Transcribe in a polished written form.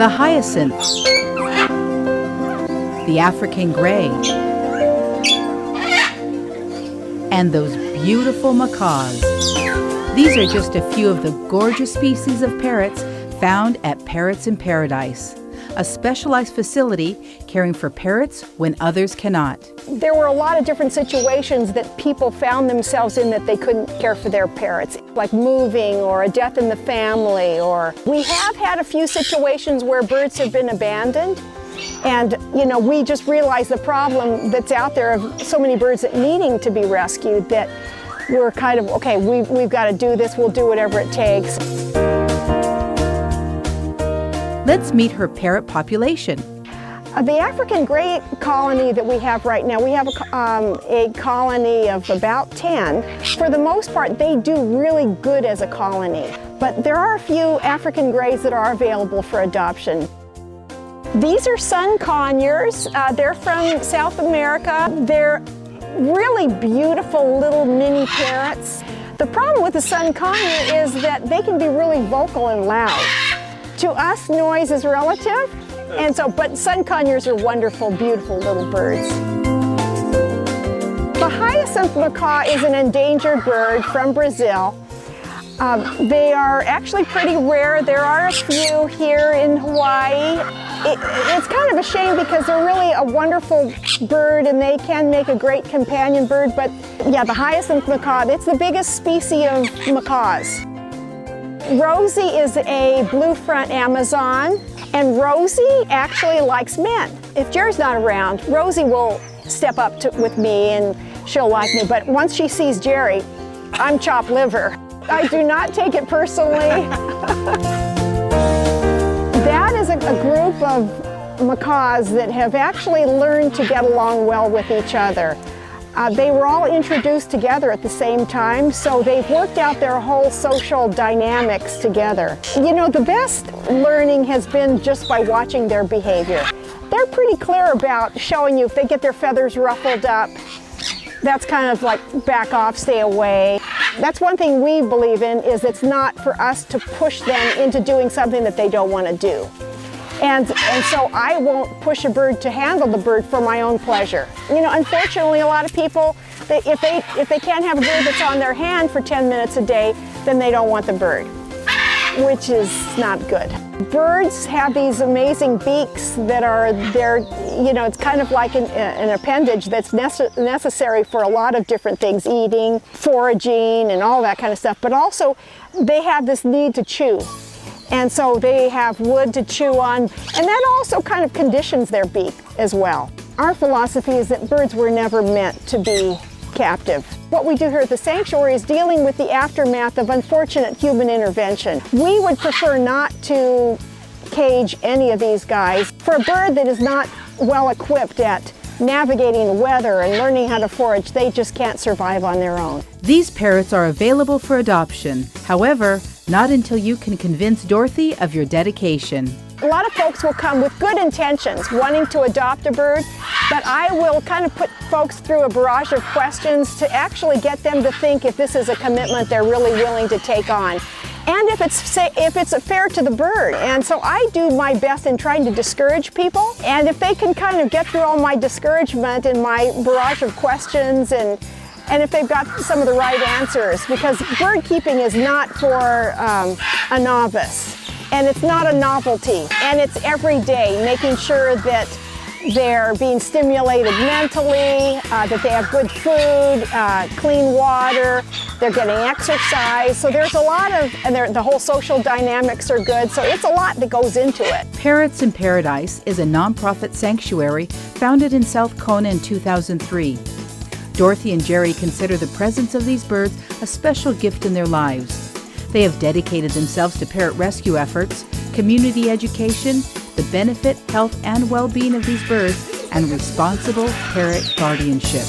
the hyacinth, the African gray, and those beautiful macaws. These are just a few of the gorgeous species of parrots found at Parrots in Paradise, a specialized facility caring for parrots when others cannot. There were a lot of different situations that people found themselves in that they couldn't care for their parrots, like moving or a death in the family, or we have had a few situations where birds have been abandoned. And, we just realized the problem that's out there of so many birds that needing to be rescued that we're kind of, okay, we've got to do this, we'll do whatever it takes. Let's meet her parrot population. The African gray colony that we have right now, we have a colony of about 10. For the most part, they do really good as a colony. But there are a few African grays that are available for adoption. These are sun conures. They're from South America. They're really beautiful little mini parrots. The problem with the sun conure is that they can be really vocal and loud. To us, noise is relative, but sun conures are wonderful, beautiful little birds. The hyacinth macaw is an endangered bird from Brazil. They are actually pretty rare. There are a few here in Hawaii. It's kind of a shame because they're really a wonderful bird and they can make a great companion bird, but yeah, the hyacinth macaw, it's the biggest species of macaws. Rosie is a blue front Amazon, and Rosie actually likes men. If Jerry's not around, Rosie will step up with me and she'll like me, but once she sees Jerry, I'm chopped liver. I do not take it personally. That is a group of macaws that have actually learned to get along well with each other. They were all introduced together at the same time, so they've worked out their whole social dynamics together. The best learning has been just by watching their behavior. They're pretty clear about showing you if they get their feathers ruffled up, that's kind of like back off, stay away. That's one thing we believe in, is it's not for us to push them into doing something that they don't want to do. And so I won't push a bird to handle the bird for my own pleasure. Unfortunately, a lot of people, if they can't have a bird that's on their hand for 10 minutes a day, then they don't want the bird, which is not good. Birds have these amazing beaks that are there, it's kind of like an appendage that's necessary for a lot of different things, eating, foraging, and all that kind of stuff. But also, they have this need to chew. And so they have wood to chew on, and that also kind of conditions their beak as well. Our philosophy is that birds were never meant to be captive. What we do here at the sanctuary is dealing with the aftermath of unfortunate human intervention. We would prefer not to cage any of these guys. For a bird that is not well equipped at navigating the weather and learning how to forage, they just can't survive on their own. These parrots are available for adoption. However, not until you can convince Dorothy of your dedication. A lot of folks will come with good intentions, wanting to adopt a bird, but I will kind of put folks through a barrage of questions to actually get them to think if this is a commitment they're really willing to take on. And if it's fair to the bird. And so I do my best in trying to discourage people. And if they can kind of get through all my discouragement and my barrage of questions, and if they've got some of the right answers, because bird keeping is not for a novice, and it's not a novelty, and it's every day, making sure that they're being stimulated mentally, that they have good food, clean water, they're getting exercise. So there's a lot of, and the whole social dynamics are good, so it's a lot that goes into it. Parrots in Paradise is a nonprofit sanctuary founded in South Kona in 2003. Dorothy and Jerry consider the presence of these birds a special gift in their lives. They have dedicated themselves to parrot rescue efforts, community education, the benefit, health, and well-being of these birds, and responsible parrot guardianship.